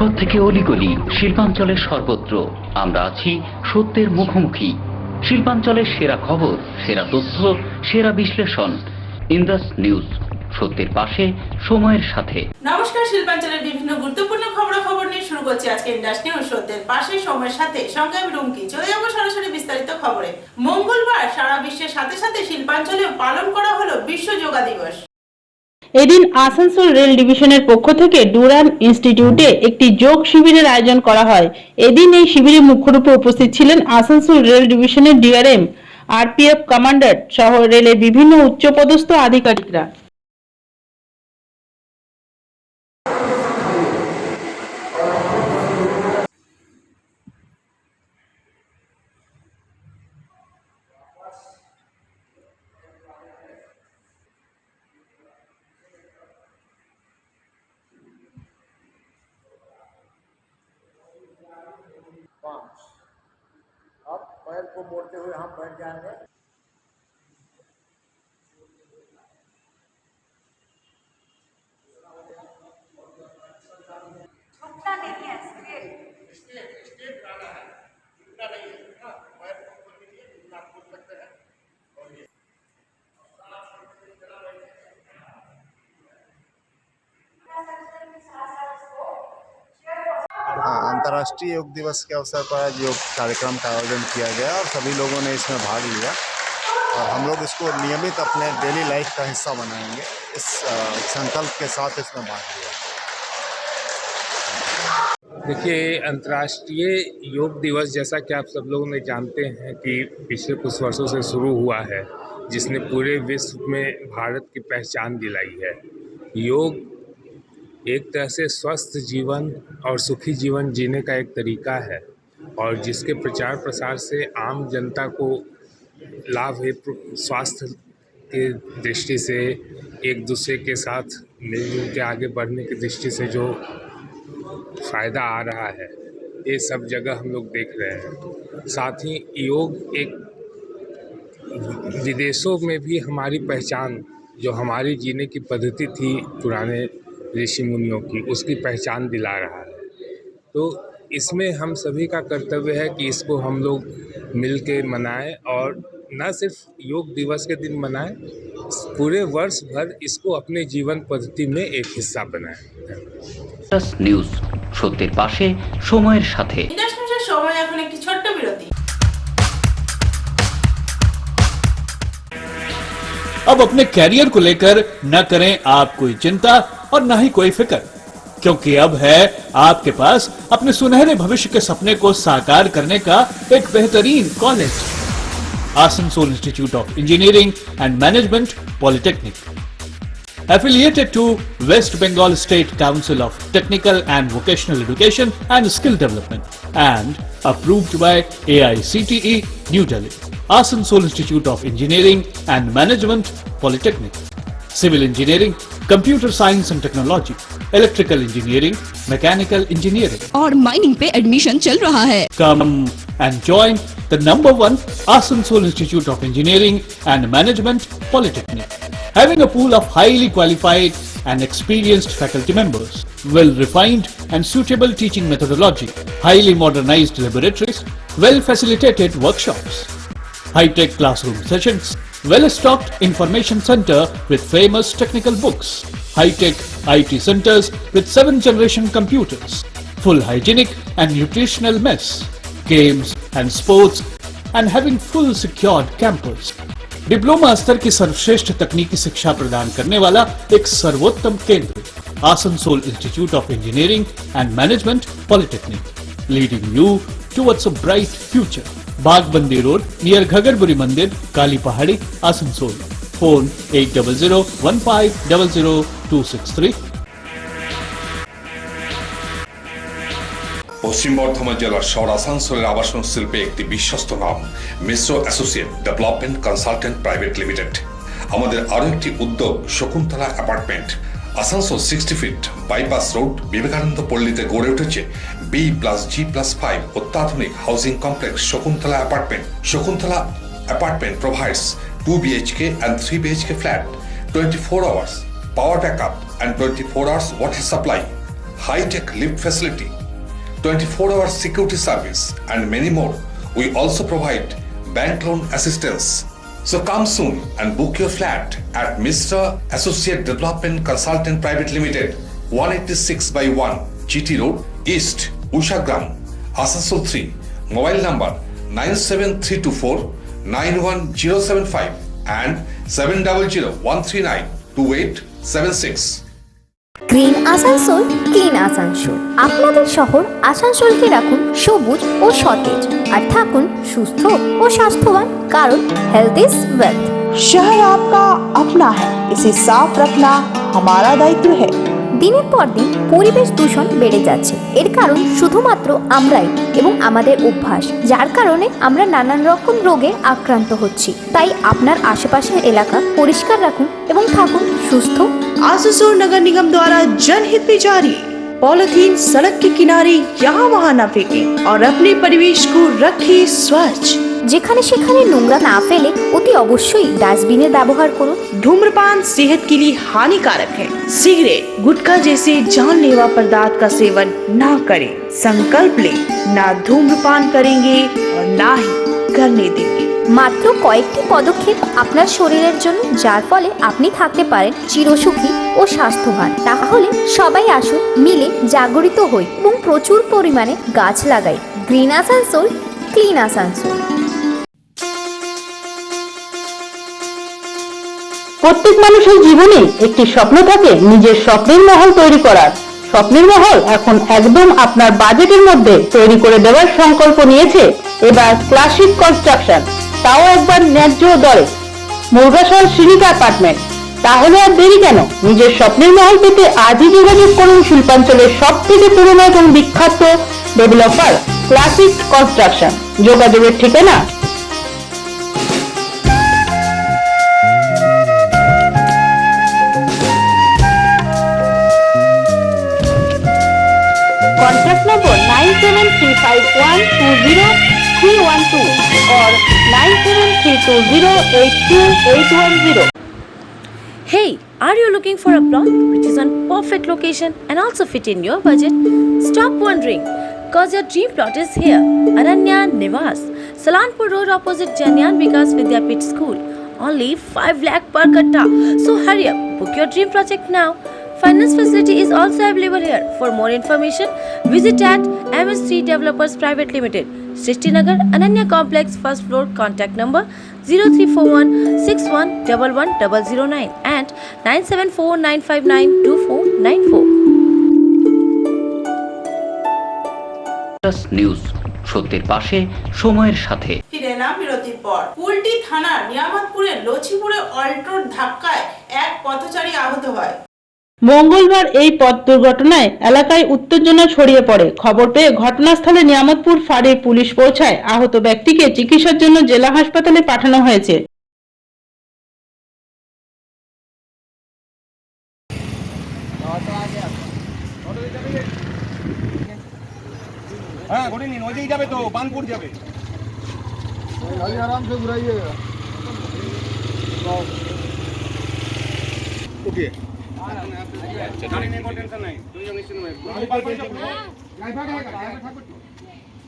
রাজপথ থেকে অলিগলি শিল্পাঞ্চলের সর্বত্র আমরা আছি সত্যের মুখোমুখি। শিল্পাঞ্চলের সেরা খবর, সেরা তথ্য, সেরা বিশ্লেষণ। ইন্দাস নিউজ, সত্যের পাশে, সময়ের সাথে। নমস্কার, শিল্পাঞ্চলের বিভিন্ন গুরুত্বপূর্ণ খবর নিয়ে শুরু করছি আজকে ইন্দাস নিউজ, সত্যের পাশে, সময়ের সাথে। সঙ্গে আমি রুমকি। চলে যাবো সরাসরি বিস্তারিত খবরে। মঙ্গলবার সারা বিশ্বের সাথে সাথে শিল্পাঞ্চলেও পালন করা হলো বিশ্ব যোগা দিবস। এদিন আসানসোল রেল ডিভিশনের পক্ষ থেকে ডুরান ইনস্টিটিউটে একটি যোগ শিবিরের আয়োজন করা হয়। এদিন এই শিবিরে মুখ্য রূপে উপস্থিত ছিলেন আসানসোল রেল ডিভিশনের ডিআরএম, আরপিএফ কমান্ডার সহ রেলের বিভিন্ন উচ্চপদস্থ আধিকারিকরা। अब पैर को मोड़ते हुए हम बैठ जाएंगे। अंतर्राष्ट्रीय योग दिवस के अवसर पर आज योग कार्यक्रम का आयोजन किया गया और सभी लोगों ने इसमें भाग लिया और हम लोग इसको नियमित अपने डेली लाइफ का हिस्सा बनाएंगे, इस संकल्प के साथ इसमें भाग लिया। देखिए, अंतर्राष्ट्रीय योग दिवस जैसा कि आप सब लोगों ने जानते हैं कि पिछले कुछ वर्षों से शुरू हुआ है, जिसने पूरे विश्व में भारत की पहचान दिलाई है। योग एक तरह से स्वस्थ जीवन और सुखी जीवन जीने का एक तरीका है और जिसके प्रचार प्रसार से आम जनता को लाभ है। स्वास्थ्य के दृष्टि से एक दूसरे के साथ मिलजुल के आगे बढ़ने की दृष्टि से जो फ़ायदा आ रहा है, ये सब जगह हम लोग देख रहे हैं। साथ ही योग एक विदेशों में भी हमारी पहचान, जो हमारी जीने की पद्धति थी पुराने ऋषि मुनियों की, उसकी पहचान दिला रहा है। तो इसमें हम सभी का कर्तव्य है कि इसको हम लोग मिल के मनाएं और न सिर्फ योग दिवस के दिन मनाएं, पूरे वर्ष भर इसको अपने जीवन पद्धति में एक हिस्सा बनाएं। ইন্দাস নিউজ, সত্যের পাশে, সময়ের সাথে। ইন্দাস নিউজের সময় এখন একটি ছোট্ট বিরতি। अब अपने कैरियर को लेकर न करें आप कोई चिंता और न ही कोई फिक्र, क्योंकि अब है आपके पास अपने सुनहरे भविष्य के सपने को साकार करने का एक बेहतरीन college, Asansol institute of engineering and management polytechnic, affiliated to West Bengal State Council of Technical and Vocational Education and Skill Development and approved by AICTE New Delhi. Asansol Institute of Engineering and Management Polytechnic, Civil Engineering, Computer Science and Technology, Electrical Engineering, Mechanical Engineering और mining पे admission चल रहा है। Come and join the #1 Asansol Institute of Engineering and Management Polytechnic, having a pool of highly qualified and experienced faculty members, well-refined and suitable teaching methodology, highly modernized laboratories, well-facilitated workshops, high-tech classroom sessions, well-stocked information center with famous technical books, high-tech IT centers with 7th-generation computers, full hygienic and nutritional mess, games and sports, and having full secured campus. Diploma स्तर की सर्वश्रेष्ठ तकनीकी शिक्षा प्रदान करने वाला एक सर्वोत्तम केंद्र, Asansol institute of engineering and management polytechnic, leading you towards a bright future. Bagbandi road near Ghagarburi मंदिर, काली पहाड़ी, आसनसोल। फोन 8001500263। পশ্চিম বর্ধমান জেলার শহর আসানসোলের আবাসন শিল্পে একটি বিশ্বস্ত নাম Mishra associate development consultant private limited. আমাদের আরও একটি উদ্যোগ Shakuntala apartment. Asansol 60 feet bypass road Vivekananda পল্লীতে গড়ে উঠেছে B+G+5 অত্যাধুনিক housing complex Shakuntala apartment. Shakuntala apartment provides 2 BHK and 3 BHK flat, 24 hours power backup and 24 hours water supply, high-tech lift facility, 24-hour security service, and many more. We also provide bank loan assistance. So come soon and book your flat at Mr. Associate Development Consultant Private Limited, 186/1 GT Road, East, Ushagram, Asansol 3. Mobile number 97324 91075 and 7001392876. Green Asansol clean Asansol আপনাদের শহর আসানসোলকে রাখুন সবুজ ও সতেজ আর থাকুন সুস্থ ও স্বাস্থ্যবান কারণ health is wealth. शहर आपका अपना है, इसे साफ रखना हमारा दायित्व है। দিনের পর দিন পরিবেশ দূষণ বেড়ে যাচ্ছে, এর কারণ শুধুমাত্র আমরাই এবং আমাদের অভ্যাস, যার কারণে আমরা নানান রকম রোগে আক্রান্ত হচ্ছি। তাই আপনার আশেপাশের এলাকা পরিষ্কার রাখুন এবং থাকুন সুস্থ। आसनसोल नगर निगम द्वारा जनहित में जारी। पॉलिथीन सड़क के किनारे यहाँ वहाँ न फेंकें और अपने परिवेश को रखें स्वच्छ। যেখানে সেখানে নোংরা না ফেলে অতি অবশ্যই ডাস্টবিনের ব্যবহার করুন। धूम्रपान सेहत के लिए हानिकारक है। सिगरेट, गुटखा जैसे जानलेवा पदार्थ का सेवन ना करें। संकल्प ले, ना धूम्रपान करेंगे और ना ही करने देंगे। মাত্র কয়েকটি পদক্ষেপ আপনার শরীরের জন্য, যার ফলে আপনি থাকতে পারেন চিরসুখী ও স্বাস্থ্যবান। তাহলে সবাই আসুন, মিলে জাগরিত হই এবং প্রচুর পরিমাণে গাছ লাগাই। Green Asansol, clean Asansol. প্রত্যেক মানুষের জীবনে একটি স্বপ্ন থাকে নিজের স্বপ্নের মহল তৈরি করার। স্বপ্নের মহল এখন একদম আপনার বাজেটের মধ্যে তৈরি করে দেওয়ার সংকল্প নিয়েছে এবার ক্লাসিক কনস্ট্রাকশন, তাও একবার ন্যায্য দরে। মুরগাশাল শ্রীনিকা অ্যাপার্টমেন্ট। তাহলে আর দেরি কেন? নিজের স্বপ্নের মহল পেতে আজই যোগাযোগ করুন শিল্পাঞ্চলের সব থেকে পুরনো এবং বিখ্যাত ডেভেলপার ক্লাসিক কনস্ট্রাকশন। যোগাযোগের ঠিকানা Contact number 9735120312 or 9732082810. Hey, are you looking for a plot which is on perfect location and also fit in your budget? Stop wondering, cause your dream plot is here. Ananya Nivas, Salanpur Road opposite Janyan Vikas Vidyapit School. Only 5 lakh per katta. So hurry up, book your dream project now. Finance facility is also available here. For more information, visit at MS3 Developers Private Limited, Srishti-Nagar, Ananya Complex, first floor. Contact number 0341 6111 and 9749592494. News, সত্যের পাশে, সময়ের সাথে। ফিরে এলাম বিরতির পর। কুলটি থানার নিয়ামতপুরের লছিপুরে অল্টোর ধাক্কায় এক পথচারী আহত হয়। মঙ্গলবার এই পথ দুর্ঘটনায় এলাকায় উত্তেজনা ছড়িয়ে পড়ে। খবর পেয়ে ঘটনাস্থলে নিয়ামতপুর ফাঁড়ির পুলিশ পৌঁছায়। আহত ব্যক্তিকে চিকিৎসার জন্য জেলা হাসপাতালে পাঠানো হয়েছে।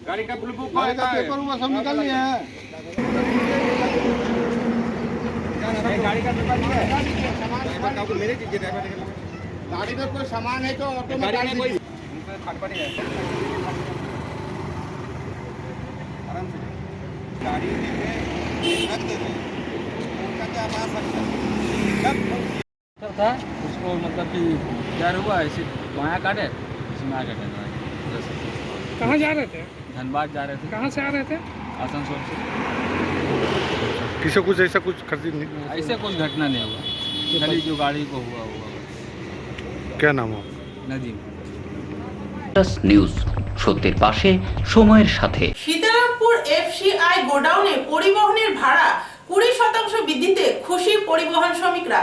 गाड़ी का बुक सब निकल लिया है। गाड़ी का पेपर मेरे गाड़ी में कोई सामान है तो ऑटो में गाड़ी में कोई आराम से गाड़ी रख देते था उसको, मतलब कि क्या हुआ ऐसे बाया काटे इसमें आ गया। कहाँ जा रहे थे? धनबाद जा रहे थे। कहाँ से आ रहे थे? आसनसोल से। किसी कुछ ऐसा कुछ खर्ची नहीं? ऐसे कोई घटना नहीं हुआ, खाली जो गाड़ी को हुआ। क्या नाम हो? नदीम। নিউজ, সত্যের পাশে, সময়ের সাথে। সীতারামপুর FCI গোডাউনে পরিবহনের ভাড়া 20% বৃদ্ধিতে খুশি পরিবহন শ্রমিকরা।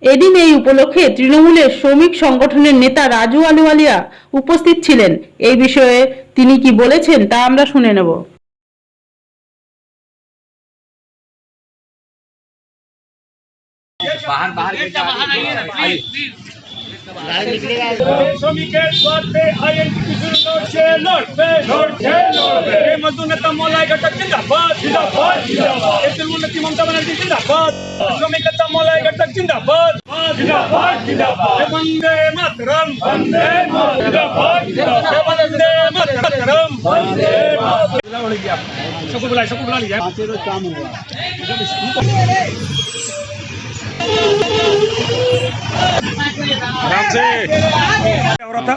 এদিন এই উপলক্ষে তৃণমূলের শ্রমিক সংগঠনের নেতা রাজু আলুওয়ালিয়া উপস্থিত ছিলেন। এই বিষয়ে তিনি কি বলেছেন তা আমরা শুনে নেব। শ্রমিকের স্বার্থে আইএনটিটিউসির লড়ছে মজদুর নেতা মলয় ঘটক জিন্দাবাদ জিন্দাবাদ জিন্দাবাদ তৃণমূল নেত্রী মমতা ব্যানার্জি জিন্দাবাদ শ্রমিক নেতা মলয় ঘটক জিন্দাবাদ জিন্দাবাদ জিন্দাবাদ বন্দে মাতরম বন্দে মাতরম বন্দে মাতরম বন্দে मातरम सबको बुला लीजिए काम हुआ आराम से हो रहा था।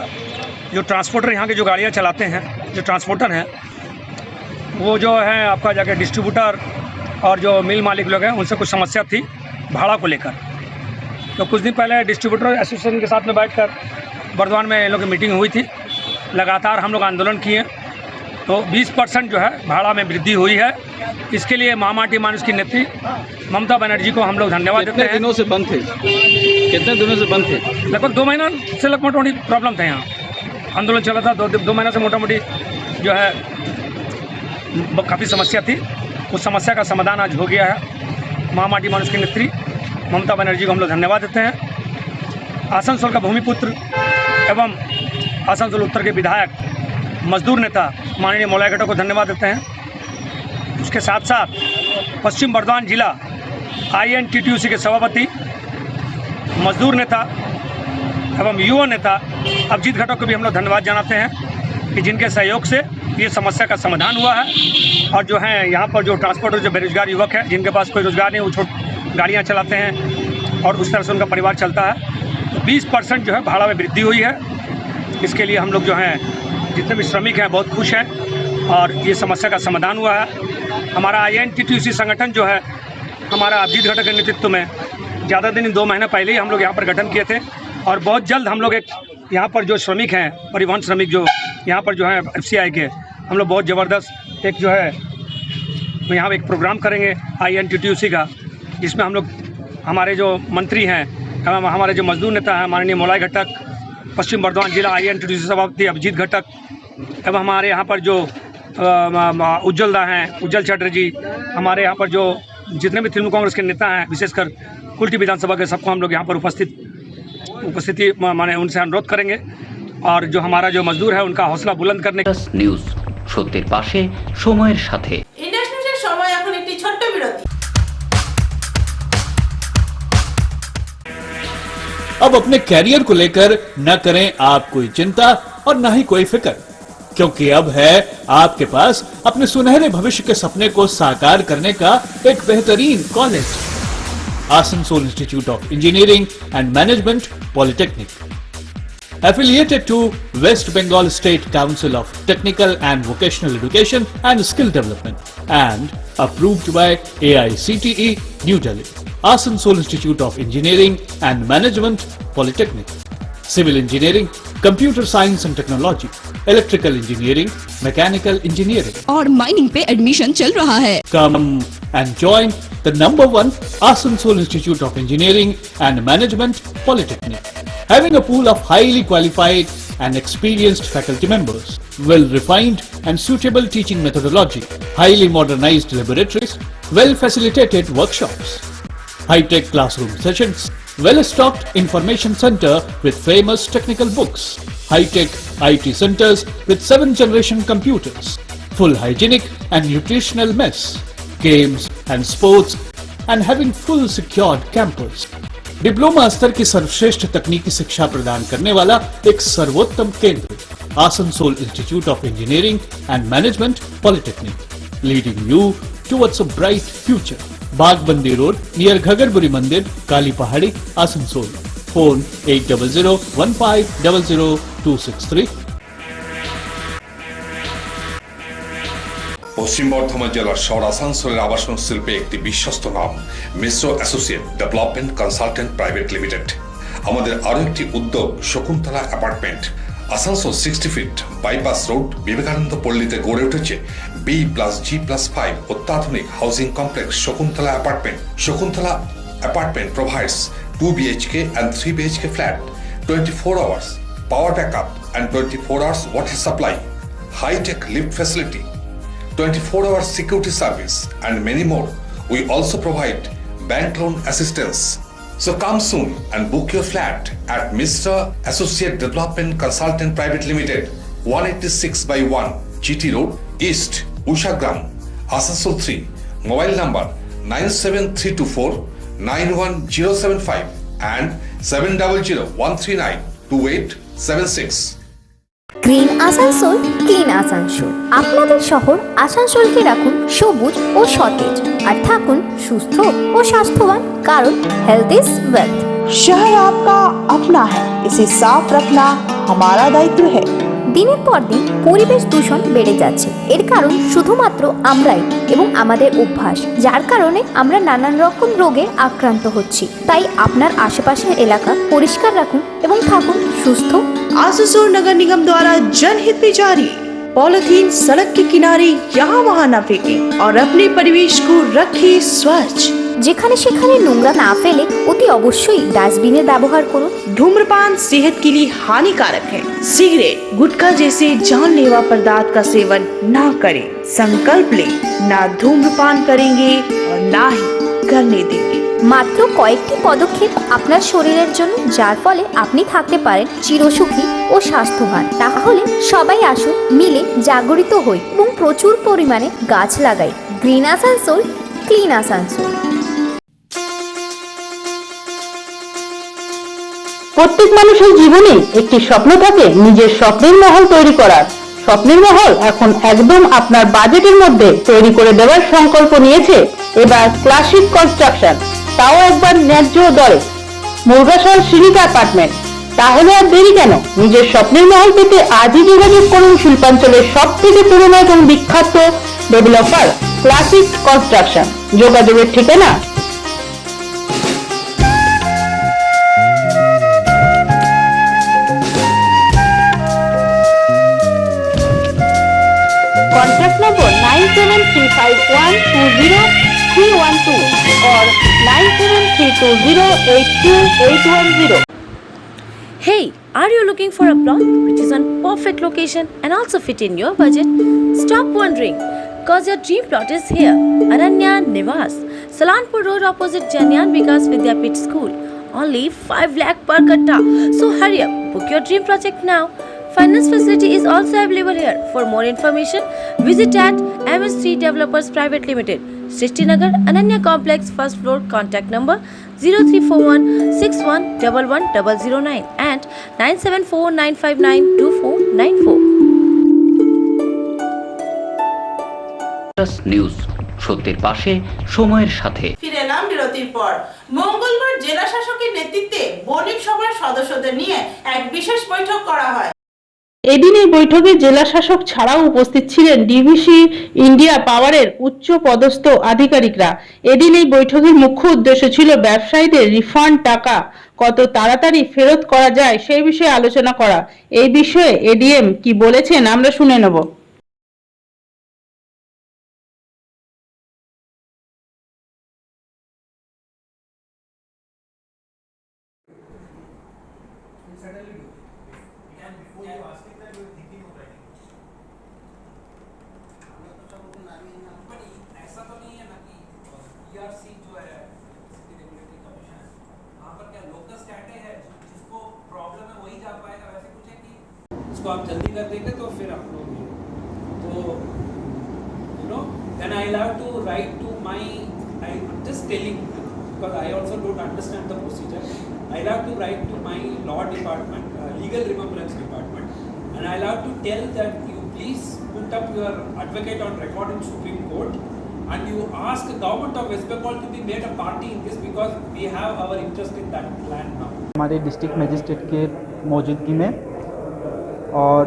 जो ट्रांसपोर्टर यहाँ के जो गाड़ियाँ चलाते हैं, जो ट्रांसपोर्टर हैं, वो जो है आपका जाके डिस्ट्रीब्यूटर और जो मिल मालिक लोग हैं उनसे कुछ समस्या थी भाड़ा को लेकर। तो कुछ दिन पहले डिस्ट्रीब्यूटर एसोसिएशन के साथ में बैठकर बर्दवान में इन लोग की मीटिंग हुई थी। लगातार हम लोग आंदोलन किए तो 20% जो है भाड़ा में वृद्धि हुई है। इसके लिए महामाटी मानुष की नेत्री ममता बनर्जी को हम लोग धन्यवाद देते हैं। कितने दिनों से बंद थे? लगभग 2 महीना से लगभग मोटी प्रॉब्लम था। यहाँ आंदोलन चला था 2 महीना से मोटा मोटी जो है काफ़ी समस्या थी। उस समस्या का समाधान आज हो गया है। महामाटी मानुष की नेत्री ममता बनर्जी को हम लोग धन्यवाद देते हैं। आसनसोल का भूमिपुत्र एवं आसनसोल उत्तर के विधायक मजदूर नेता माननीय मौलाय घटक को धन्यवाद देते हैं। उसके साथ साथ पश्चिम बर्दवान जिला आईएनटीटीयूसी के सभापति मजदूर नेता एवं युवा नेता अभिजीत घटक को भी हम लोग धन्यवाद जनाते हैं कि जिनके सहयोग से ये समस्या का समाधान हुआ है। और जो है यहाँ पर जो ट्रांसपोर्टर जो बेरोजगार युवक है जिनके पास कोई रोजगार नहीं, वो गाड़ियाँ चलाते हैं और उस तरह से उनका परिवार चलता है। तो 20% जो है भाड़ा में वृद्धि हुई है। इसके लिए हम लोग जो हैं जितने भी श्रमिक हैं बहुत खुश हैं और ये समस्या का समाधान हुआ है। हमारा आईएनटीटीयूसी संगठन जो है हमारा अभिजीत घटक के नेतृत्व में ज़्यादा दिन 2 महीने पहले ही हम लोग यहाँ पर गठन किए थे और बहुत जल्द हम लोग एक यहाँ पर जो श्रमिक हैं परिवहन श्रमिक जो यहाँ पर जो है एफसीआई के, हम लोग बहुत ज़बरदस्त एक जो है यहाँ एक प्रोग्राम करेंगे आईएनटीटीयूसी का, जिसमें हम लोग हमारे जो मंत्री हैं एवं हमारे जो मजदूर नेता हैं माननीय मौलाय घटक, पश्चिम बर्दवान जिला आईएनटीटीयूसी सभापति अभिजीत घटक एवं हमारे यहाँ पर जो उज्जवल दा हैं, उज्जवल चटर्जी, हमारे यहाँ पर जो जितने भी तृणमूल कांग्रेस के नेता हैं विशेषकर कुल्टी विधानसभा के, सबको हम लोग यहाँ पर उपस्थिति माने उनसे अनुरोध करेंगे और जो हमारा जो मजदूर है उनका हौसला बुलंद करने নিউজ সত্যের পাশে সময়ের সাথে। ইন্ডাস্ট্রিজের সময় এখন একটি ছোট্ট বিরতি। अब अपने कैरियर को लेकर न करें आप कोई चिंता और न ही कोई फिक्र, क्योंकि अब है आपके पास अपने सुनहरे भविष्य के सपने को साकार करने का एक बेहतरीन college, Asansol institute of engineering and management polytechnic, affiliated to West Bengal State Council of Technical and Vocational Education and Skill Development and approved by AICTE New Delhi. Asansol Institute of Engineering and Management Polytechnic, Civil Engineering, Computer Science and Technology, Electrical Engineering, Mechanical Engineering और mining पे admission चल रहा है। Come and join the #1 Asansol Institute of Engineering and Management Polytechnic, having a pool of highly qualified and experienced faculty members, well-refined and suitable teaching methodology, highly modernized laboratories, well-facilitated workshops, high-tech classroom sessions, well-stocked information center with famous technical books, high-tech IT centers with 7th-generation computers, full hygienic and nutritional mess, games and sports, and having full secured campus. Diploma स्तर की सर्वश्रेष्ठ तकनीकी शिक्षा प्रदान करने वाला एक सर्वोत्तम केंद्र, Asansol institute of engineering and management polytechnic, leading you towards a bright future. Bagbandi road near Ghagarburi मंदिर, काली पहाड़ी, आसनसोल। फोन 8001500263। পশ্চিম বর্ধমান জেলার শহর আসানসোলের আবাসন শিল্পে একটি বিশ্বস্ত নাম Mishra associate development consultant private limited. আমাদের আরও একটি উদ্যোগ Shakuntala apartment. Asansol 60 feet bypass road Vivekananda পল্লীতে গড়ে উঠেছে B+G+5 অত্যাধুনিক housing complex Shakuntala apartment. Shakuntala apartment provides 2 BHK and 3 BHK flat, 24 hours power backup and 24 hours water supply, high-tech lift facility, 24-hour security service and many more. We also provide bank loan assistance, So come soon and book your flat at Mr. Associate Development Consultant Private Limited, 186/1 GT Road, East, Ushagram, Asansol 3. Mobile number 97324 91075 and 700-139-2876. Green Asansol clean Asansol আপনাদের শহর আসানসোলকে রাখুন সবুজ ও সতেজ আর থাকুন সুস্থ ও স্বাস্থ্যবান কারণ health is wealth. शहर आपका अपना है, इसे साफ रखना हमारा दायित्व है। দিনের পর দিন পরিবেশ দূষণ বেড়ে যাচ্ছে, এর কারণ শুধুমাত্র আমরাই এবং আমাদের অভ্যাস, যার কারণে আমরা নানান রকম রোগে আক্রান্ত হচ্ছি। তাই আপনার আশেপাশের এলাকা পরিষ্কার রাখুন এবং থাকুন সুস্থ। आसनसोल नगर निगम द्वारा जनहित में जारी। पॉलिथीन सड़क के किनारे यहाँ वहाँ न फेंकें और अपने परिवेश को रखें स्वच्छ। যেখানে সেখানে নোংরা না ফেলে অতি অবশ্যই ডাস্টবিনের ব্যবহার করুন। धूम्रपान सेहत के लिए हानिकारक है। सिगरेट, गुटखा जैसे जानलेवा पदार्थ का सेवन ना करें। संकल्प लें, ना धूम्रपान करेंगे और ना ही करने देंगे। মাত্র কয়েকটি পদক্ষেপ আপনার শরীরের জন্য, যার ফলে আপনি থাকতে পারেন চিরসুখী ও স্বাস্থ্যবান। তাহলে সবাই আসুন, মিলে জাগরিত হই এবং প্রচুর পরিমাণে গাছ লাগাই। Green Asansol, clean Asansol. প্রত্যেক মানুষের জীবনে একটি স্বপ্ন থাকে নিজের স্বপ্নের মহল তৈরি করার। স্বপ্নের মহল এখন একদম আপনার বাজেটের মধ্যে তৈরি করে দেওয়ার সংকল্প নিয়েছে এবার ক্লাসিক কনস্ট্রাকশন, তাও একবার ন্যায্য দরে। মুরগাশাল শ্রীনিকা অ্যাপার্টমেন্ট। তাহলে আর দেরি কেন? নিজের স্বপ্নের মহল পেতে আজই যোগাযোগ করুন শিল্পাঞ্চলের সবথেকে পুরনো এবং বিখ্যাত ডেভেলপার ক্লাসিক কনস্ট্রাকশন। যোগাযোগের ঠিকানা Contact number 9735120312 or 9732082810. Hey, are you looking for a plot which is on perfect location and also fit in your budget? Stop wondering, cause your dream plot is here. Ananya Nivas, Salanpur Road opposite Janyan Vikas Vidyapit School. Only 5 lakh per katta. So hurry up, book your dream project now. Finance facility is also available here. For more information, visit at MS3 Developers Private Limited, Srishti-Nagar, Ananya Complex, first floor. Contact number 0341 611109 and 9749592494. News, সত্যের পাশে, সময়ের সাথে। ফিরে এলাম বিরতির পর। মঙ্গলবার জেলা শাসকের নেতৃত্বে বণিক সভার সদস্যদের নিয়ে এক বিশেষ বৈঠক করা হয়। এদিন এই বৈঠকে জেলা শাসক ছাড়াও উপস্থিত ছিলেন ডিভিসি ইন্ডিয়া পাওয়ারের উচ্চ পদস্থ আধিকারিকরা। এদিন এই বৈঠকের মুখ্য উদ্দেশ্য ছিল ব্যবসায়ীদের রিফান্ড টাকা কত তাড়াতাড়ি ফেরত করা যায় সেই বিষয়ে আলোচনা করা। এই বিষয়ে এডিএম কি বলেছেন আমরা শুনে নেব। इसको आप जल्दी कर देंगे तो फिर आप लोग तो then I'll have to write to my I'm just telling because I also don't understand the procedure. I'll have to write to my law department, legal remembrance department, and I'll have to tell that you please put up your advocate on record in Supreme Court and you ask the government of West Bengal to be made a party in this because we have our interest in that land now. हमारे district magistrate के मौजूदगी में और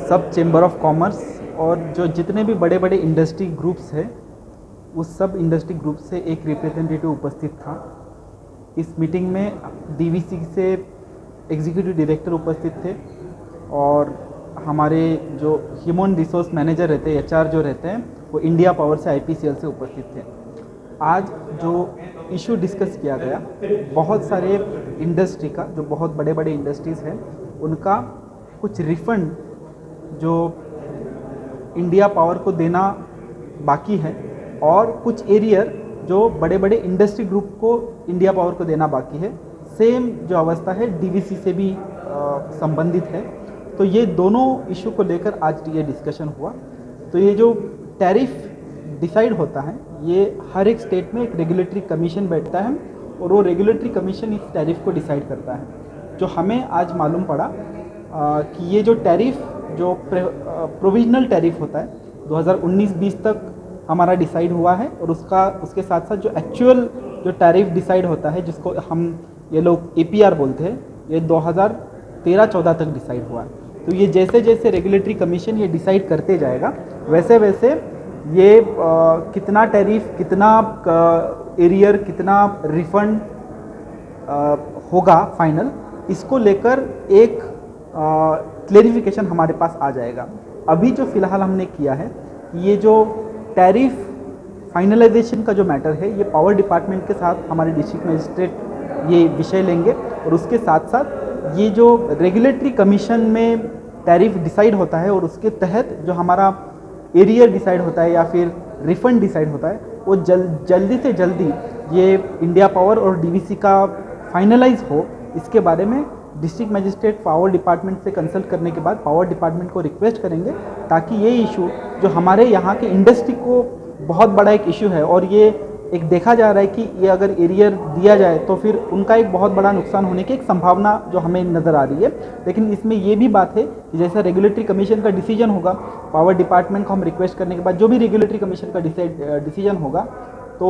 सब chamber of commerce और जो जितने भी बड़े बड़े इंडस्ट्री ग्रुप्स हैं उस सब इंडस्ट्री ग्रुप से एक रिप्रेजेंटेटिव उपस्थित था। इस मीटिंग में डीवीसी से एग्जीक्यूटिव डायरेक्टर उपस्थित थे और हमारे जो ह्यूमन रिसोर्स मैनेजर रहते हैं एचआर जो रहते हैं वो इंडिया पावर से आईपीसीएल से उपस्थित थे। आज जो इशू डिस्कस किया गया बहुत सारे इंडस्ट्री का जो बहुत बड़े बड़े इंडस्ट्रीज़ हैं उनका कुछ रिफंड जो इंडिया पावर को देना बाकी है और कुछ एरियर जो बड़े बड़े इंडस्ट्री ग्रुप को इंडिया पावर को देना बाकी है। सेम जो अवस्था है डीवीसी से भी संबंधित है। तो ये दोनों इशू को लेकर आज ये डिस्कशन हुआ। तो ये जो टैरिफ डिसाइड होता है, ये हर एक स्टेट में एक रेगुलेटरी कमीशन बैठता है और वो रेगुलेटरी कमीशन इस टैरिफ को डिसाइड करता है। जो हमें आज मालूम पड़ा कि ये जो टैरिफ जो प्रोविजनल टैरिफ होता है 2019-20 तक हमारा डिसाइड हुआ है और उसके साथ साथ जो एक्चुअल जो टैरिफ डिसाइड होता है जिसको हम ये लोग APR बोलते हैं, ये 2013-14 तक डिसाइड हुआ है। तो ये जैसे जैसे रेगुलेटरी कमीशन ये डिसाइड करते जाएगा वैसे वैसे ये कितना टैरिफ, कितना एरियर, कितना रिफंड होगा फाइनल, इसको लेकर एक क्लेरिफिकेशन हमारे पास आ जाएगा। अभी जो फ़िलहाल हमने किया है, ये जो टैरिफ फाइनलाइजेशन का जो मैटर है, ये पावर डिपार्टमेंट के साथ हमारे डिस्ट्रिक्ट मजिस्ट्रेट ये विषय लेंगे और उसके साथ साथ ये जो रेगुलेटरी कमीशन में टैरिफ डिसाइड होता है और उसके तहत जो हमारा एरियर डिसाइड होता है या फिर रिफंड डिसाइड होता है, वो जल्दी से जल्दी ये इंडिया पावर और डीवीसी का फाइनलाइज हो, इसके बारे में डिस्ट्रिक्ट मजिस्ट्रेट पावर डिपार्टमेंट से कंसल्ट करने के बाद पावर डिपार्टमेंट को रिक्वेस्ट करेंगे ताकि ये इशू जो हमारे यहाँ के इंडस्ट्री को बहुत बड़ा एक इशू है और ये एक देखा जा रहा है कि ये अगर एरियर दिया जाए तो फिर उनका एक बहुत बड़ा नुकसान होने की एक संभावना जो हमें नज़र आ रही है। लेकिन इसमें ये भी बात है कि जैसा रेगुलेटरी कमीशन का डिसीजन होगा, पावर डिपार्टमेंट को हम रिक्वेस्ट करने के बाद जो भी रेगुलेटरी कमीशन का डिसीजन होगा तो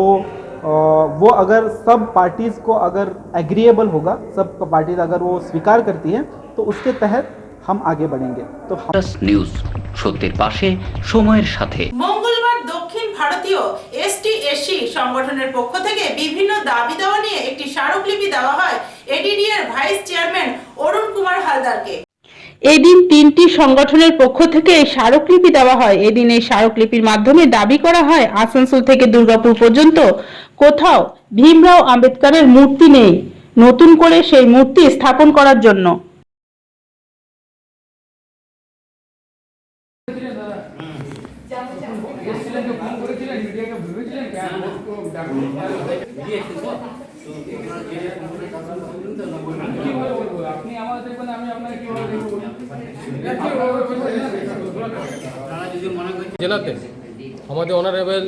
वो अगर सब पार्टीज़ को अगर एग्रीएबल होगा, सब पार्टीज अगर वो स्वीकार करती हैं तो उसके तहत हम आगे बढ़ेंगे। तो নিউজ সত্যের পাশে সময়ের সাথে। মঙ্গলবার দক্ষিণ ভারতীয় ST/SC সংগঠনের পক্ষ থেকে বিভিন্ন দাবি দাওয়া নিয়ে একটি স্মারকলিপি দেওয়া হয় ADD এর ভাইস চেয়ারম্যান অরুণ কুমার হালদারকে। এদিন তিনটি সংগঠনের পক্ষ থেকে এই স্মারকলিপি দেওয়া হয়। এদিন এই স্মারকলিপির মাধ্যমে দাবি করা হয় আসানসোল থেকে দুর্গাপুর পর্যন্ত কোথাও ভীমরাও আম্বেদকরের মূর্তি নেই, নতুন করে সেই মূর্তি স্থাপন করার জন্য। জেলাতে আমাদের অনারেবল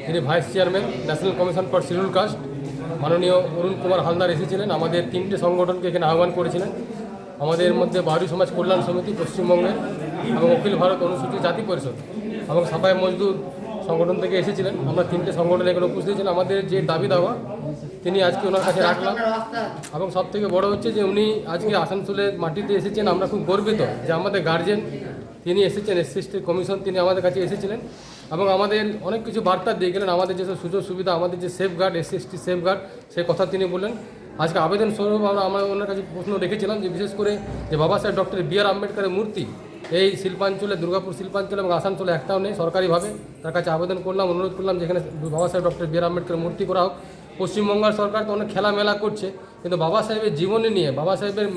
যিনি vice chairman national commission for scheduled caste মাননীয় অরুণ কুমার হালদার এসেছিলেন। আমাদের তিনটে সংগঠনকে এখানে আহ্বান করেছিলেন। আমাদের মধ্যে বাহারি সমাজ কল্যাণ সমিতি পশ্চিমবঙ্গের এবং অখিল ভারত অনুসূচিত জাতি পরিষদ এবং সাফাই মজদুর সংগঠন থেকে এসেছিলেন। আমরা তিনটে সংগঠন এখানে উপস্থিত ছিলেন। আমাদের যে দাবি দাওয়া তিনি আজকে ওনার কাছে রাখলাম এবং সবথেকে বড় হচ্ছে যে উনি আজকে আসানসোলের মাটিতে এসেছেন। আমরা খুব গর্বিত যে আমাদের গার্জেন তিনি এসেছেন, SC/ST কমিশন তিনি আমাদের কাছে এসেছিলেন এবং আমাদের অনেক কিছু বার্তা দিয়ে গেলেন। আমাদের যেসব সুযোগ সুবিধা, আমাদের যে সেফগার্ড, SC/ST সেফগার্ড, সেই কথা তিনি বললেন। আজকে আবেদন স্বরূপ আমরা ওনার কাছে প্রশ্ন রেখেছিলাম যে বিশেষ করে যে বাবা সাহেব ডক্টর B.R. আম্বেদকরের মূর্তি এই শিল্পাঞ্চলে, দুর্গাপুর শিল্পাঞ্চলে এবং আসানসোলে একটাও নেই সরকারিভাবে। তার কাছে আবেদন করলাম, অনুরোধ করলাম যেখানে বাবা সাহেব ডক্টর B.R. আম্বেদকরের মূর্তি করা হোক। পশ্চিমবঙ্গের সরকার তো অনেক খেলামেলা করছে, কিন্তু বাবা সাহেবের জীবনী নিয়ে বাবা সাহেবের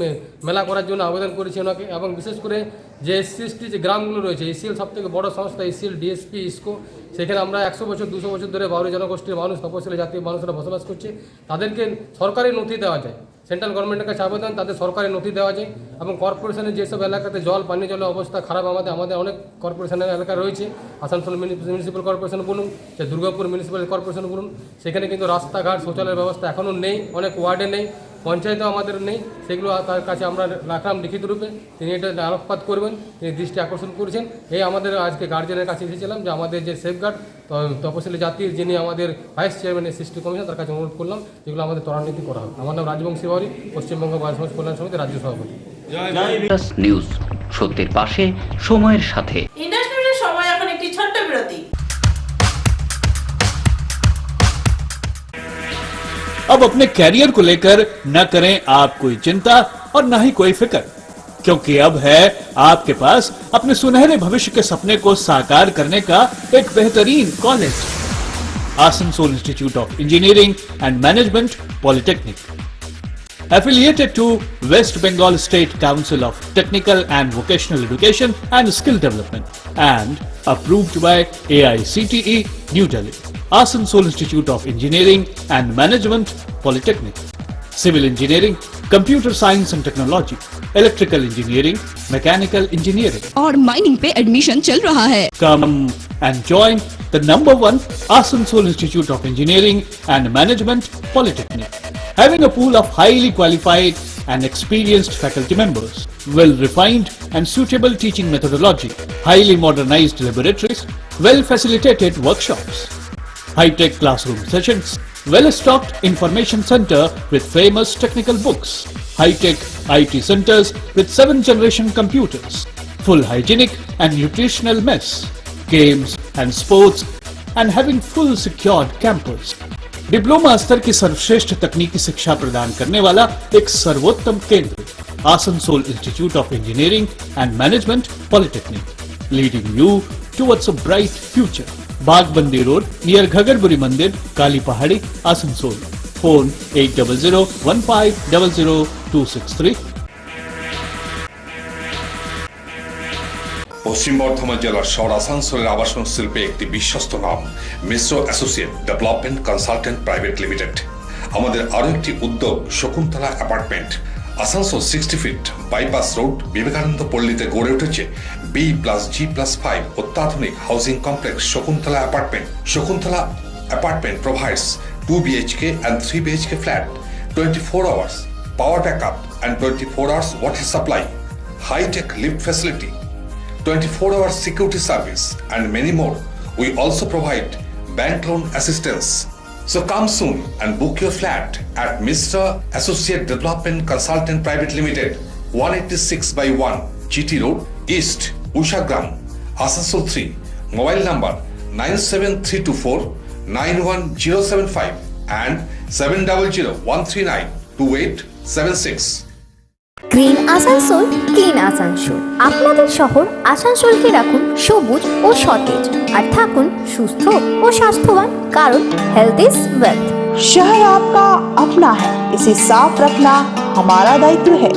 মেলা করার জন্য আবেদন করেছি ওনাকে। এবং বিশেষ করে যে SC/ST যে গ্রামগুলো রয়েছে, ACL সবথেকে বড় সংস্থা, ACL, DSP, ISCO, সেখানে আমরা 100 বছর 200 বছর ধরে বাউরি জনগোষ্ঠীর মানুষ, তপশিলি জাতীয় মানুষরা বসবাস করছে। তাদেরকে সরকারি নথি দেওয়া যায়, সেন্ট্রাল গভর্নমেন্টের কাছে আবেদন, তাদের সরকারি নথি দেওয়া যায়। এবং কর্পোরেশনের যেসব এলাকাতে জল, পানীয় জলের অবস্থা খারাপ, আমাদের অনেক কর্পোরেশনের এলাকা রয়েছে, আসানসোল মিউনিসিপ্যাল কর্পোরেশন বলুন, সে দুর্গাপুর মিউনিসিপ্যাল কর্পোরেশন বলুন, সেখানে কিন্তু রাস্তাঘাট, শৌচালয়ের ব্যবস্থা এখনও নেই, অনেক ওয়ার্ডে নেই, পঞ্চায়েতেও আমাদের নেই। সেগুলো তার কাছে আমরা রাখলাম লিখিত রূপে, তিনি এটা আলোকপাত করবেন, তিনি দৃষ্টি আকর্ষণ করেছেন। এই আমাদের আজকে গার্জেনের কাছে এসেছিলাম যে আমাদের যে সেফগার্ড তপশিলি জাতির যিনি আমাদের ভাইস চেয়ারম্যান SC/ST কমিশন, তার কাছে অনুরোধ করলাম যেগুলো আমাদের ত্বরান্বিত করা হবে। আমার নাম রাজবংশী বাউরি, পশ্চিমবঙ্গ বাউরি সমাজ কল্যাণ সমিতি রাজ্য সভাপতি। নিউজ সত্যের পাশে সময়ের সাথে। ইন্ডাস্ট্রির সময় এখন একটি ছোট্ট বিরতি। अब अपने कैरियर को लेकर न करें आप कोई चिंता और न ही कोई फिक्र, क्योंकि अब है आपके पास अपने सुनहरे भविष्य के सपने को साकार करने का एक बेहतरीन college, Asansol institute of engineering and management polytechnic, affiliated to West Bengal State Council of Technical and Vocational Education and Skill Development and approved by AICTE New Delhi. Asansol Institute of Engineering and Management, Polytechnic. Civil Engineering, Computer Science and Technology, Electrical Engineering, Mechanical Engineering. और mining पे admission चल रहा है. Come and join the #1 Asansol Institute of Engineering and Management, Polytechnic. Having a pool of highly qualified and experienced faculty members, well-refined and suitable teaching methodology, highly modernized laboratories, well-facilitated workshops, high-tech classroom sessions, well-stocked information center with famous technical books, high-tech IT centers with 7th-generation computers, full hygienic and nutritional mess, games and sports, and having full secured campus. Diploma स्तर की सर्वश्रेष्ठ तकनीकी शिक्षा प्रदान करने वाला एक सर्वोत्तम केंद्र Asansol institute of engineering and management polytechnic, leading you towards a bright future. Bagbandi road near Ghagarburi मंदिर, काली पहाड़ी, आसनसोल. फोन 8001500263. পশ্চিম বর্ধমান জেলার শহর আসানসোলের আবাসন শিল্পে একটি বিশ্বস্ত নাম Mishra associate development consultant private limited. আমাদের আরও একটি উদ্যোগ Shakuntala apartment. Asansol 60 feet bypass road Vivekananda পল্লীতে গড়ে উঠেছে B+G+5 অত্যাধুনিক housing complex Shakuntala apartment. Shakuntala apartment provides 2 BHK and 3 BHK flat, 24 hours power backup and 24 hours water supply, high-tech lift facility, 24-hour security service and many more. We also provide bank loan assistance. So come soon and book your flat at Mr. Associate Development Consultant Private Limited, 186/1 GT Road, East, Ushagram, Asansol 3. Mobile number 97324 91075 and 7001392876. Green Asansol, clean Asansol. আপনাদের শহর আসানসোলকে রাখুন সবুজ ও সতেজ, আর থাকুন সুস্থ ও স্বাস্থ্যবান, কারণ health is wealth. शहर आपका अपना है, इसे साफ रखना हमारा दायित्व है।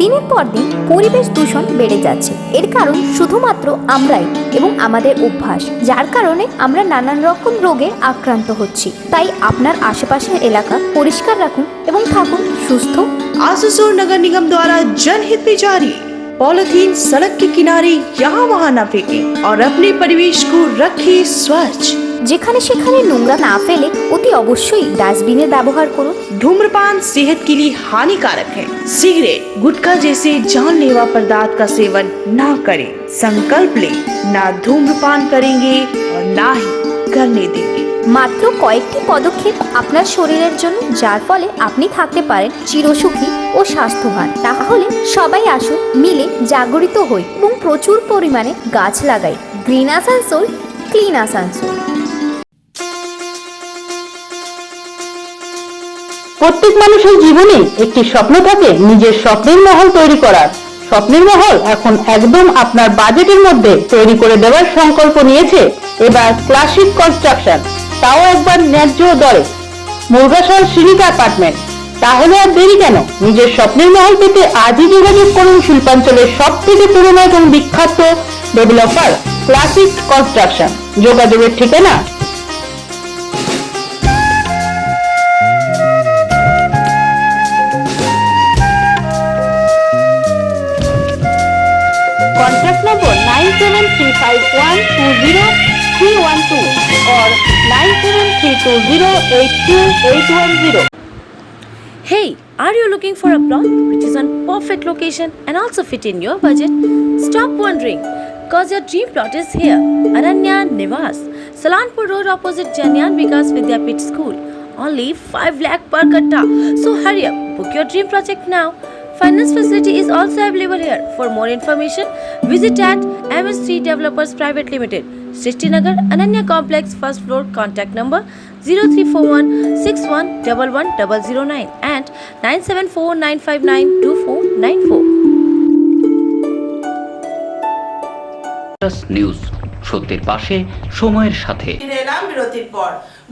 দিনের পর দিন পরিবেশ দূষণ বেড়ে যাচ্ছে। এর কারণ শুধুমাত্র আমরাই এবং আমাদের অভ্যাস, যার কারণে আমরা নানান রকম রোগে আক্রান্ত হচ্ছি। তাই আপনার আশেপাশের এলাকা পরিষ্কার রাখুন এবং থাকুন সুস্থ। आसनसोल नगर निगम द्वारा जनहित में जारी। पॉलिथीन सड़क के किनारे यहाँ वहाँ न फेंकें और अपने परिवेश को रखें स्वच्छ। যেখানে সেখানে নোংরা না ফেলে অতি অবশ্যই ডাস্টবিনের ব্যবহার করুন। धूम्रपान सेहत के लिए हानिकारक है। सिगरेट, गुटखा जैसे जानलेवा पदार्थ का सेवन ना करें। संकल्प ले, ना धूम्रपान करेंगे और ना ही करने देंगे। মাত্র কয়েকটি পদক্ষেপ আপনার শরীরের জন্য, যার ফলে আপনি থাকতে পারেন চিরসুখী ও স্বাস্থ্যবান। তাহলে সবাই আসুন, মিলে জাগরিত হই এবং প্রচুর পরিমাণে গাছ লাগাই। Green Asansol, clean Asansol. প্রত্যেক মানুষের জীবনে একটি স্বপ্ন থাকে নিজের স্বপ্নের মহল তৈরি করার। স্বপ্নের মহল এখন একদম আপনার বাজেটের মধ্যে তৈরি করে দেওয়ার সংকল্প নিয়েছে এবার ক্লাসিক কনস্ট্রাকশন, তাও একবার ন্যায্য দরে। মুরগাশাল শ্রীনিকা অ্যাপার্টমেন্ট। তাহলে আর দেরি কেন? নিজের স্বপ্নের মহল পেতে আজই যোগাযোগ করুন শিল্পাঞ্চলের সবথেকে পুরনো এবং বিখ্যাত ডেভেলপার ক্লাসিক কনস্ট্রাকশন। যোগাযোগের ঠিকানা Contact number 9735120312 or 9732082810. Hey, are you looking for a plot which is on perfect location and also fit in your budget? Stop wondering, cause your dream plot is here. Ananya Nivas, Salanpur Road opposite Janyan Vikas Vidyapit School. Only 5 lakh per katta. So hurry up, book your dream project now. Finance facility is also available here. For more information, visit at MS3 Developers Private Limited, Srishti-Nagar, Ananya Complex, first floor. Contact number 0341 6111 and 9749592494. News, সত্যের পাশে, সময়ের সাথে। ফিরে এলাম বিরতির পর।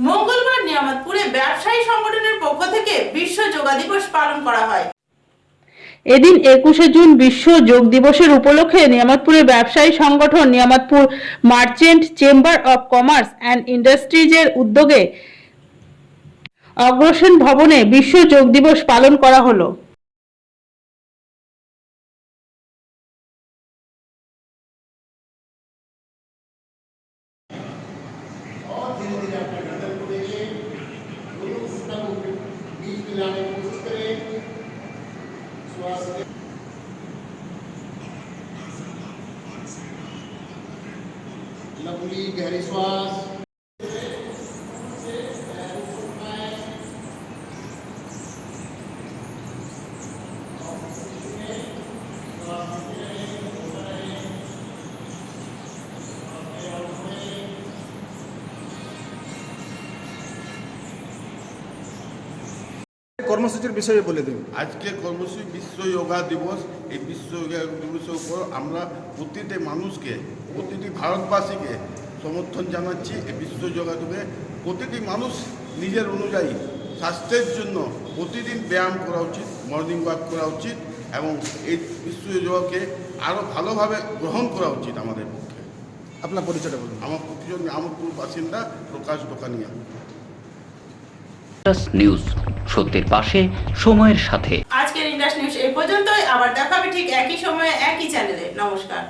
মঙ্গলবার নিয়ামতপুরে ব্যবসায়ী সংগঠনের পক্ষ থেকে বিশ্ব যোগা দিবস পালন করা হয়। এদিন 21শে জুন বিশ্ব যোগ দিবসের উপলক্ষে নিয়ামতপুরের ব্যবসায়ী সংগঠন Niyamatpur merchant chamber of commerce and ইন্ডাস্ট্রিজের উদ্যোগে অগ্রসেন ভবনে বিশ্ব যোগ দিবস পালন করা হলো। गहरी श्वास কর্মসূচির বিষয়ে বলে দিন। আজকে কর্মসূচি বিশ্ব যোগা দিবস। এই বিশ্ব যোগা দিবসের উপর আমরা প্রতিটি মানুষকে, প্রতিটি ভারতবাসীকে সমর্থন জানাচ্ছি। এই বিশ্ব যোগা দিবসে প্রতিটি মানুষ নিজের অনুযায়ী স্বাস্থ্যের জন্য প্রতিদিন ব্যায়াম করা উচিত, মর্নিং ওয়াক করা উচিত এবং এই বিশ্ব যোগাকে আরও ভালোভাবে গ্রহণ করা উচিত আমাদের পক্ষে। আপনার পরিচয়টা বলুন। আমার পরিচয় নিয়ামতপুর বাসিন্দা প্রকাশ দোকানিয়া। নিউজ, সত্যের পাশে, সময়ের সাথে। আজকের ইন্ডাস নিউজ এই পর্যন্তই। আবার দেখা হবে ঠিক একই সময়ে একই চ্যানেলে। নমস্কার।